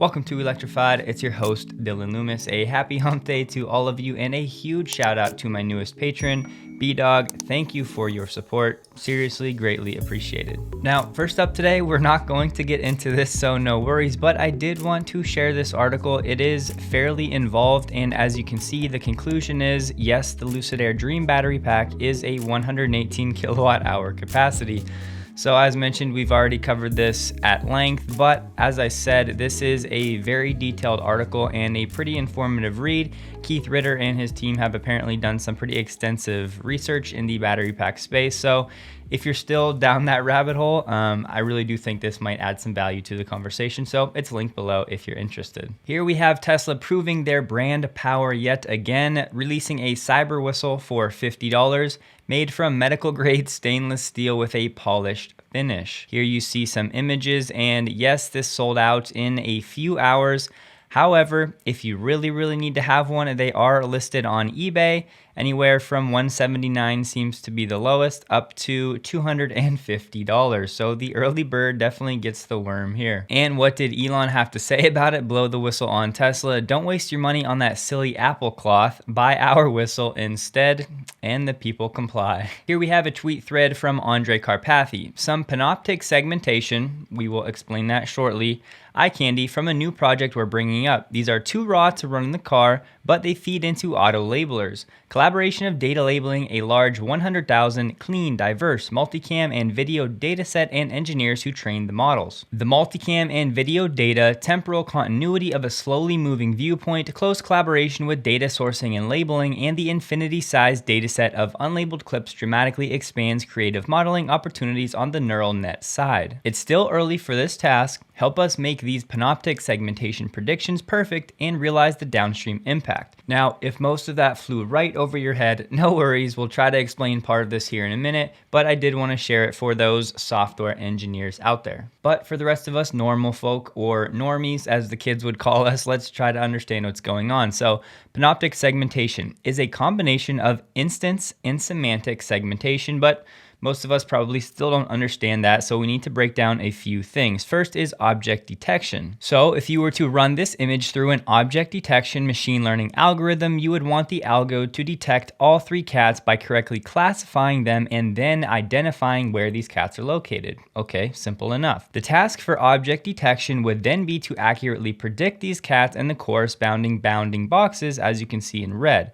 Welcome to Electrified. It's your host, Dylan Loomis. A happy hump day to all of you and a huge shout out to my newest patron, B-Dog. Thank you for your support. Seriously, greatly appreciated. Now, first up today, we're not going to get into this, so no worries, but I did want to share this article. It is fairly involved, and as you can see, the conclusion is, yes, the Lucid Air Dream battery pack is a 118 kilowatt hour capacity. So as mentioned, we've already covered this at length, but as I said, this is a very detailed article and a pretty informative read. Keith Ritter and his team have apparently done some pretty extensive research in the battery pack space. So if you're still down that rabbit hole, I really do think this might add some value to the conversation. So it's linked below if you're interested. Here we have Tesla proving their brand power yet again, releasing a cyber whistle for $50. Made from medical grade stainless steel with a polished finish. Here you see some images, and yes, this sold out in a few hours. However, if you really need to have one, they are listed on eBay. Anywhere from $179 seems to be the lowest, up to $250. So the early bird definitely gets the worm here. And what did Elon have to say about it? Blow the whistle on Tesla. Don't waste your money on that silly Apple cloth. Buy our whistle instead. And the people comply. Here we have a tweet thread from Andre Karpathy. Some Panoptic segmentation, we will explain that shortly. Eye candy from a new project we're bringing up. These are too raw to run in the car, but they feed into auto labelers. Collaboration of data labeling, a large 100,000 clean, diverse multicam and video dataset and engineers who trained the models. The multicam and video data, temporal continuity of a slowly moving viewpoint, close collaboration with data sourcing and labeling, and the infinity-sized dataset of unlabeled clips dramatically expands creative modeling opportunities on the neural net side. It's still early for this task. Help us make these Panoptic segmentation predictions perfect and realize the downstream impact. Now, if most of that flew right over your head, no worries, we'll try to explain part of this here in a minute, but I did want to share it for those software engineers out there. But for the rest of us normal folk, or normies as the kids would call us, let's try to understand what's going on. So, Panoptic segmentation is a combination of instance and semantic segmentation, but most of us probably still don't understand that, so we need to break down a few things. First is object detection. So if you were to run this image through an object detection machine learning algorithm, you would want the algo to detect all three cats by correctly classifying them and then identifying where these cats are located. Okay, simple enough. The task for object detection would then be to accurately predict these cats and the corresponding bounding boxes, as you can see in red.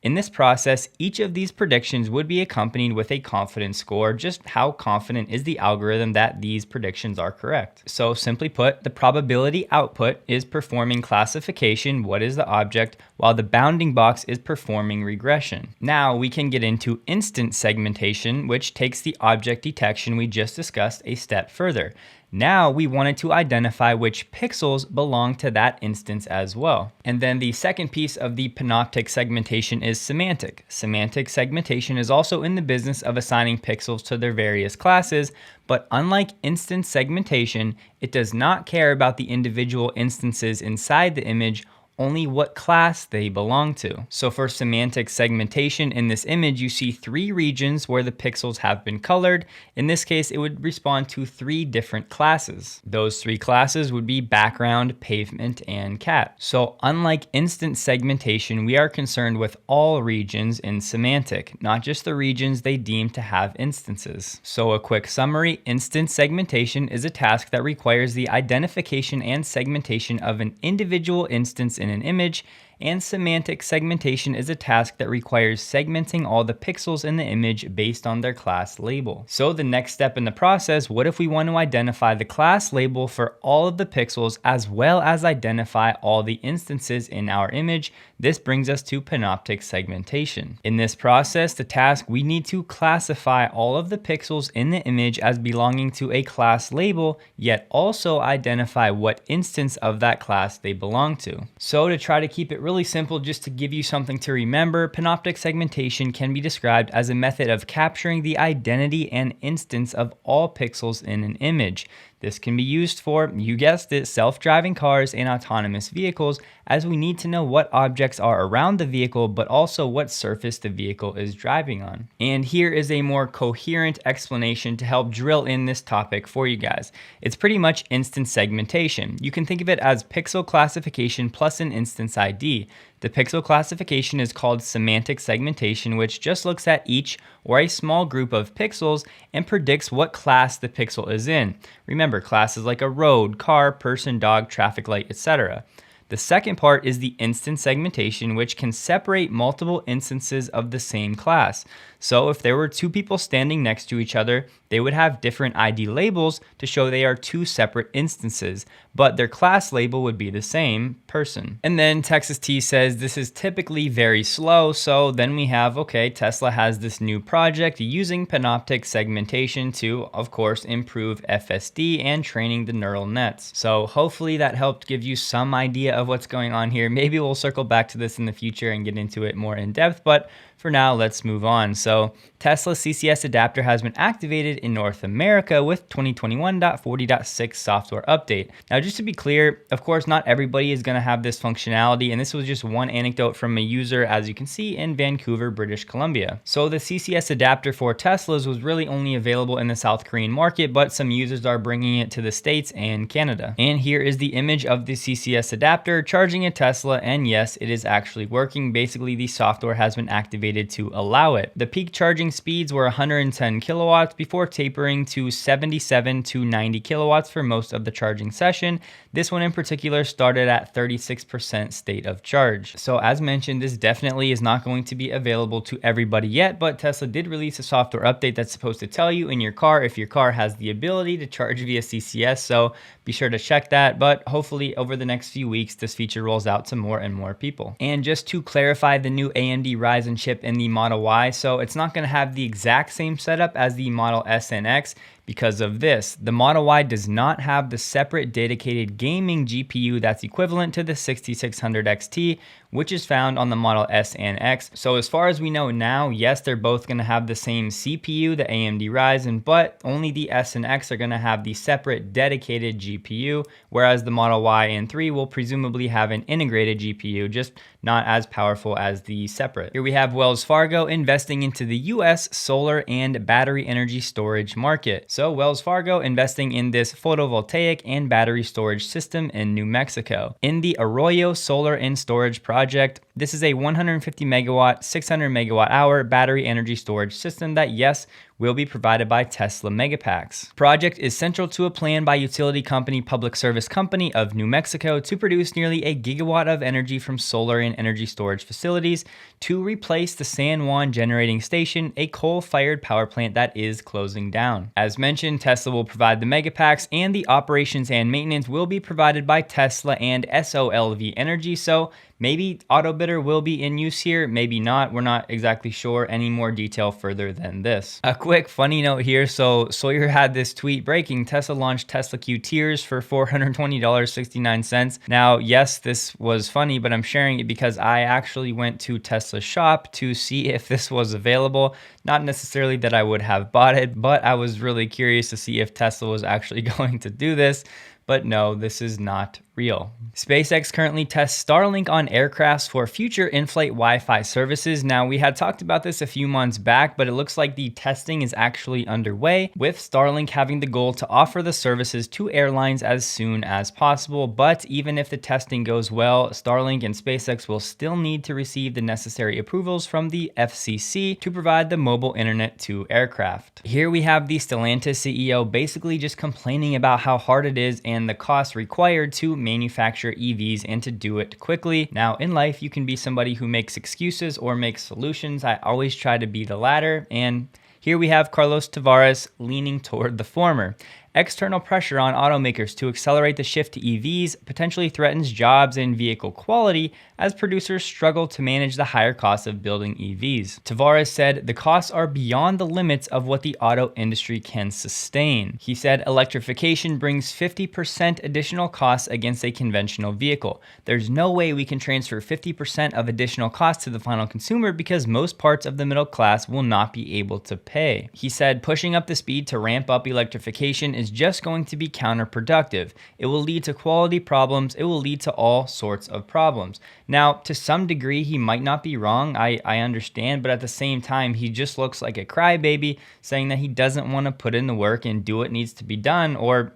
In this process, each of these predictions would be accompanied with a confidence score, just how confident is the algorithm that these predictions are correct. So simply put, the probability output is performing classification, what is the object, while the bounding box is performing regression. Now we can get into instance segmentation, which takes the object detection we just discussed a step further. Now we wanted to identify which pixels belong to that instance as well. And then the second piece of the Panoptic segmentation is semantic. Semantic segmentation is also in the business of assigning pixels to their various classes, but unlike instance segmentation, it does not care about the individual instances inside the image, only what class they belong to. So for semantic segmentation in this image, you see three regions where the pixels have been colored. In this case, it would respond to three different classes. Those three classes would be background, pavement, and cat. So unlike instance segmentation, we are concerned with all regions in semantic, not just the regions they deem to have instances. So a quick summary, instance segmentation is a task that requires the identification and segmentation of an individual instance in an image, and semantic segmentation is a task that requires segmenting all the pixels in the image based on their class label. So the next step in the process, what if we want to identify the class label for all of the pixels as well as identify all the instances in our image? This brings us to Panoptic segmentation. In this process, the task, we need to classify all of the pixels in the image as belonging to a class label, yet also identify what instance of that class they belong to. So to try to keep it really simple, just to give you something to remember, Panoptic segmentation can be described as a method of capturing the identity and instance of all pixels in an image. This can be used for, you guessed it, self-driving cars and autonomous vehicles, as we need to know what objects are around the vehicle, but also what surface the vehicle is driving on. And here is a more coherent explanation to help drill in this topic for you guys. It's pretty much instance segmentation. You can think of it as pixel classification plus an instance ID. The pixel classification is called semantic segmentation, which just looks at each or a small group of pixels and predicts what class the pixel is in. Remember, classes like a road, car, person, dog, traffic light, etc. The second part is the instance segmentation, which can separate multiple instances of the same class. So if there were two people standing next to each other, they would have different ID labels to show they are two separate instances, but their class label would be the same person. And then Texas T says this is typically very slow. So then we have, okay, Tesla has this new project using Panoptic segmentation to, of course, improve FSD and training the neural nets. So hopefully that helped give you some idea of what's going on here. Maybe we'll circle back to this in the future and get into it more in depth, but for now, let's move on. So Tesla's CCS adapter has been activated in North America with 2021.40.6 software update. Now, just to be clear, of course, not everybody is going to have this functionality, and this was just one anecdote from a user, as you can see, in Vancouver, British Columbia. So the CCS adapter for Teslas was really only available in the South Korean market, but some users are bringing it to the States and Canada. And here is the image of the CCS adapter charging a Tesla, and yes, it is actually working. Basically, the software has been activated to allow it. The peak charging speeds were 110 kilowatts before tapering to 77 to 90 kilowatts for most of the charging session. This one in particular started at 36% state of charge. So as mentioned, this definitely is not going to be available to everybody yet, but Tesla did release a software update that's supposed to tell you in your car if your car has the ability to charge via CCS. So be sure to check that, but hopefully over the next few weeks, this feature rolls out to more and more people. And just to clarify the new AMD Ryzen chip in the Model Y, so it's not going to have the exact same setup as the Model S and X because of this. The Model Y does not have the separate dedicated gaming GPU that's equivalent to the 6600 XT, which is found on the Model S and X. So as far as we know now, yes, they're both going to have the same CPU, the AMD Ryzen, but only the S and X are going to have the separate dedicated GPU, whereas the Model Y and 3 will presumably have an integrated GPU, just not as powerful as the separate. Here we have Wells Fargo investing into the US solar and battery energy storage market. So Wells Fargo investing in this photovoltaic and battery storage system in New Mexico. In the Arroyo Solar and Storage Project, this is a 150 megawatt, 600 megawatt hour battery energy storage system that, yes, will be provided by Tesla Megapacks. Project is central to a plan by utility company Public Service Company of New Mexico to produce nearly a gigawatt of energy from solar and energy storage facilities to replace the San Juan Generating Station, a coal-fired power plant that is closing down. As mentioned, Tesla will provide the Megapacks, and the operations and maintenance will be provided by Tesla and SOLV Energy, so maybe AutoBidder will be in use here, maybe not. We're not exactly sure any more detail further than this. A quick funny note here. So Sawyer had this tweet breaking: Tesla launched Tesla Q tiers for $420.69. Now, yes, this was funny, but I'm sharing it because I actually went to Tesla's shop to see if this was available. Not necessarily that I would have bought it, but I was really curious to see if Tesla was actually going to do this. But no, this is not real. SpaceX currently tests Starlink on aircrafts for future in-flight Wi-Fi services. Now, we had talked about this a few months back, but it looks like the testing is actually underway, with Starlink having the goal to offer the services to airlines as soon as possible. But even if the testing goes well, Starlink and SpaceX will still need to receive the necessary approvals from the FCC to provide the mobile internet to aircraft. Here we have the Stellantis CEO basically just complaining about how hard it is and the cost required to manufacture EVs and to do it quickly. Now, in life, you can be somebody who makes excuses or makes solutions. I always try to be the latter, and here we have Carlos Tavares leaning toward the former. External pressure on automakers to accelerate the shift to EVs potentially threatens jobs and vehicle quality as producers struggle to manage the higher costs of building EVs. Tavares said the costs are beyond the limits of what the auto industry can sustain. He said electrification brings 50% additional costs against a conventional vehicle. There's no way we can transfer 50% of additional costs to the final consumer because most parts of the middle class will not be able to pay. He said pushing up the speed to ramp up electrification is is just going to be counterproductive. It will lead to quality problems. It will lead to all sorts of problems. Now, to some degree, he might not be wrong. I understand, but at the same time, he just looks like a crybaby saying that he doesn't want to put in the work and do what needs to be done or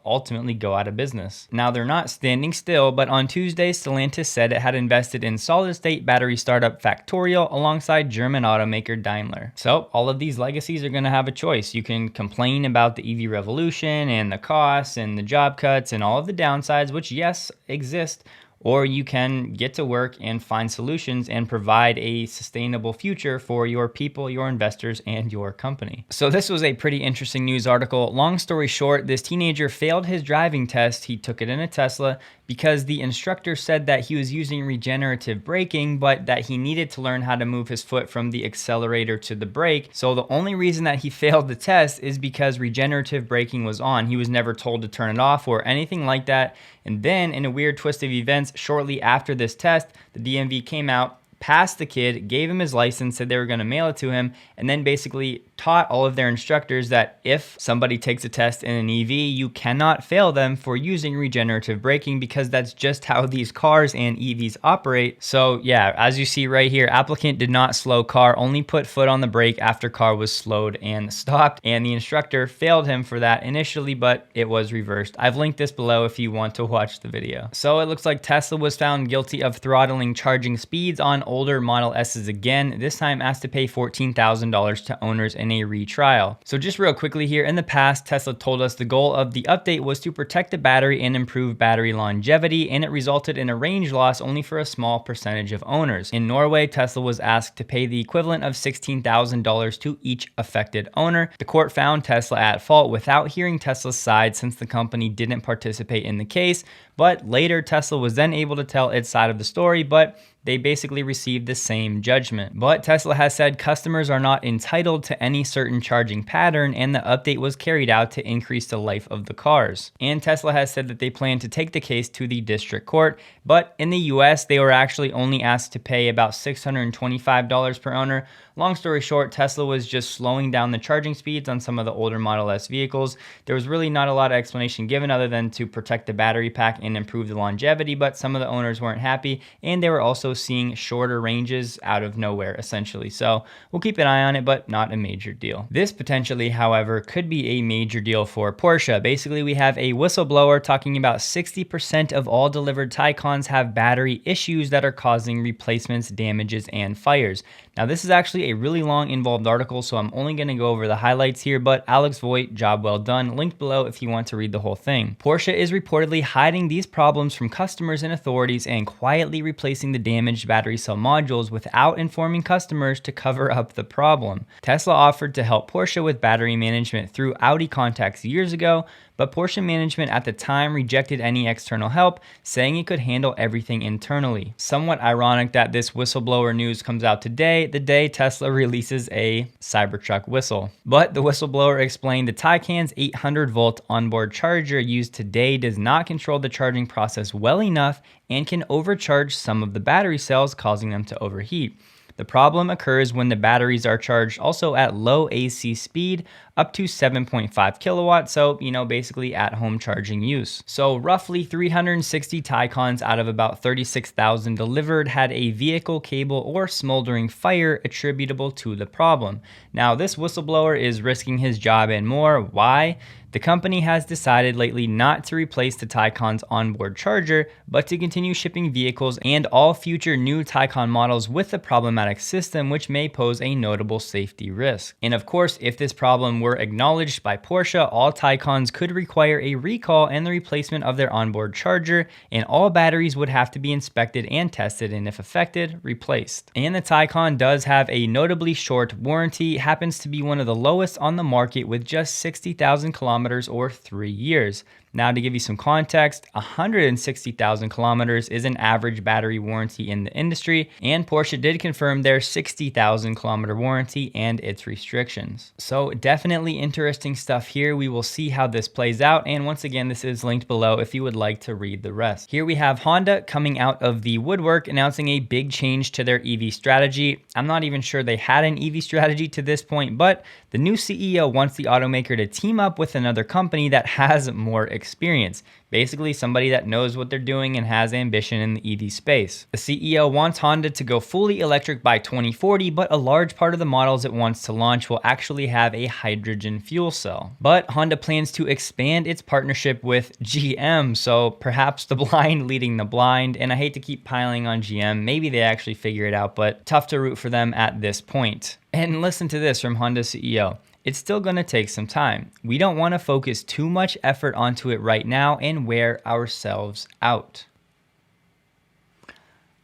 ultimately go out of business. Now, they're not standing still, but on Tuesday, Stellantis said it had invested in solid-state battery startup Factorial alongside German automaker Daimler. So all of these legacies are going to have a choice. You can complain about the EV revolution and the costs and the job cuts and all of the downsides, which yes, exist, or you can get to work and find solutions and provide a sustainable future for your people, your investors, and your company. So this was a pretty interesting news article. Long story short, this teenager failed his driving test. He took it in a Tesla because the instructor said that he was using regenerative braking, but that he needed to learn how to move his foot from the accelerator to the brake. So the only reason that he failed the test is because regenerative braking was on. He was never told to turn it off or anything like that. And then in a weird twist of events, shortly after this test, the DMV came out, passed the kid, gave him his license, said they were going to mail it to him, and then basically taught all of their instructors that if somebody takes a test in an EV, you cannot fail them for using regenerative braking because that's just how these cars and EVs operate. So yeah, as you see right here, applicant did not slow car, only put foot on the brake after car was slowed and stopped, and the instructor failed him for that initially, but it was reversed. I've linked this below if you want to watch the video. So it looks like Tesla was found guilty of throttling charging speeds on older Model S's again, this time asked to pay $14,000 to owners in a retrial. So just real quickly here, in the past, Tesla told us the goal of the update was to protect the battery and improve battery longevity, and it resulted in a range loss only for a small percentage of owners. In Norway, Tesla was asked to pay the equivalent of $16,000 to each affected owner. The court found Tesla at fault without hearing Tesla's side since the company didn't participate in the case, but later Tesla was then able to tell its side of the story, but they basically received the same judgment. But Tesla has said customers are not entitled to any certain charging pattern, and the update was carried out to increase the life of the cars. And Tesla has said that they plan to take the case to the district court, but in the US, they were actually only asked to pay about $625 per owner. Long story short, Tesla was just slowing down the charging speeds on some of the older Model S vehicles. There was really not a lot of explanation given other than to protect the battery pack and improve the longevity, but some of the owners weren't happy, and they were also seeing shorter ranges out of nowhere, essentially. So we'll keep an eye on it, but not a major deal. This potentially, however, could be a major deal for Porsche. Basically, we have a whistleblower talking about 60% of all delivered Taycans have battery issues that are causing replacements, damages, and fires. Now, this is actually a really long, involved article, so I'm only going to go over the highlights here, but Alex Voigt, job well done, linked below if you want to read the whole thing. Porsche is reportedly hiding these problems from customers and authorities and quietly replacing the damaged battery cell modules without informing customers to cover up the problem. Tesla offered to help Porsche with battery management through Audi contacts years ago, but Porsche management at the time rejected any external help, saying it could handle everything internally. Somewhat ironic that this whistleblower news comes out today, the day Tesla releases a Cybertruck whistle. But the whistleblower explained the Taycan's 800-volt onboard charger used today does not control the charging process well enough and can overcharge some of the battery cells, causing them to overheat. The problem occurs when the batteries are charged also at low AC speed, up to 7.5 kilowatts, so, basically at-home charging use. So roughly 360 Taycans out of about 36,000 delivered had a vehicle cable or smoldering fire attributable to the problem. Now, this whistleblower is risking his job and more. Why? The company has decided lately not to replace the Taycan's onboard charger, but to continue shipping vehicles and all future new Taycan models with the problematic system, which may pose a notable safety risk. And of course, if this problem were acknowledged by Porsche, all Taycans could require a recall and the replacement of their onboard charger, and all batteries would have to be inspected and tested, and if affected, replaced. And the Taycan does have a notably short warranty, happens to be one of the lowest on the market with just 60,000 kilometers or 3 years. Now, to give you some context, 160,000 kilometers is an average battery warranty in the industry, and Porsche did confirm their 60,000 kilometer warranty and its restrictions. So definitely interesting stuff here. We will see how this plays out, and once again, this is linked below if you would like to read the rest. Here we have Honda coming out of the woodwork announcing a big change to their EV strategy. I'm not even sure they had an EV strategy to this point, but the new CEO wants the automaker to team up with another company that has more experience. Basically, somebody that knows what they're doing and has ambition in the EV space. The CEO wants Honda to go fully electric by 2040, but a large part of the models it wants to launch will actually have a hydrogen fuel cell. But Honda plans to expand its partnership with GM, so perhaps the blind leading the blind, and I hate to keep piling on GM, maybe they actually figure it out, but tough to root for them at this point. And listen to this from Honda's CEO. It's still going to take some time. We don't want to focus too much effort onto it right now and wear ourselves out.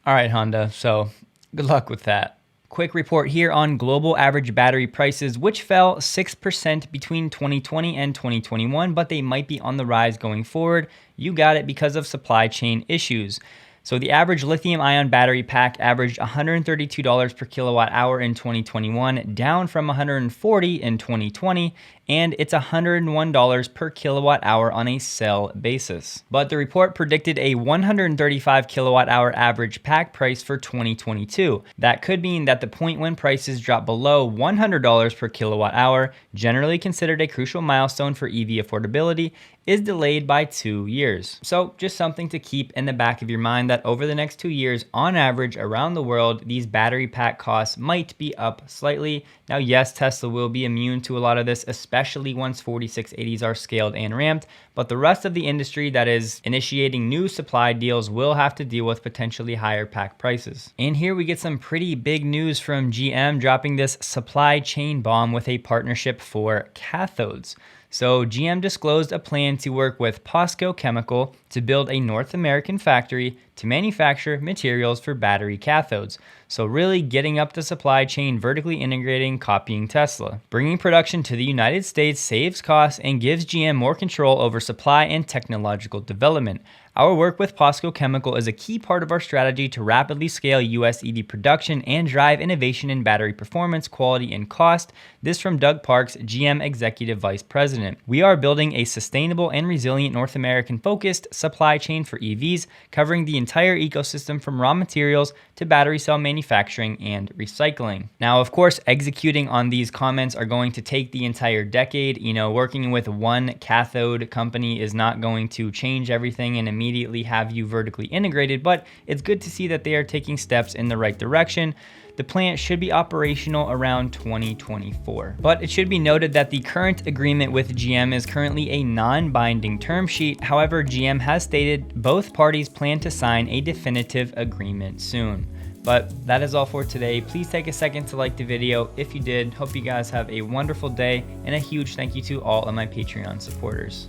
All right, Honda, so good luck with that. Quick report here on global average battery prices, which fell 6% between 2020 and 2021, but they might be on the rise going forward. You got it, because of supply chain issues. So the average lithium-ion battery pack averaged $132 per kilowatt hour in 2021, down from $140 in 2020, and it's $101 per kilowatt hour on a cell basis. But the report predicted a 135 kilowatt hour average pack price for 2022. That could mean that the point when prices drop below $100 per kilowatt hour, generally considered a crucial milestone for EV affordability, is delayed by 2 years. So just something to keep in the back of your mind, that over the next 2 years, on average around the world, these battery pack costs might be up slightly. Now, yes, Tesla will be immune to a lot of this, especially once 4680s are scaled and ramped, but the rest of the industry that is initiating new supply deals will have to deal with potentially higher pack prices. And here we get some pretty big news from GM dropping this supply chain bomb with a partnership for cathodes. So GM disclosed a plan to work with POSCO Chemical to build a North American factory to manufacture materials for battery cathodes. So really getting up the supply chain, vertically integrating, copying Tesla. Bringing production to the United States saves costs and gives GM more control over supply and technological development. Our work with POSCO Chemical is a key part of our strategy to rapidly scale US EV production and drive innovation in battery performance, quality, and cost. This from Doug Parks, GM Executive Vice President. We are building a sustainable and resilient North American focused supply chain for EVs, covering the entire ecosystem from raw materials to battery cell manufacturing and recycling. Now, of course, executing on these comments are going to take the entire decade. Working with one cathode company is not going to change everything and immediately have you vertically integrated, but it's good to see that they are taking steps in the right direction. The plant should be operational around 2024. But it should be noted that the current agreement with GM is currently a non-binding term sheet. However, GM has stated both parties plan to sign a definitive agreement soon. But that is all for today. Please take a second to like the video if you did. Hope you guys have a wonderful day, and a huge thank you to all of my Patreon supporters.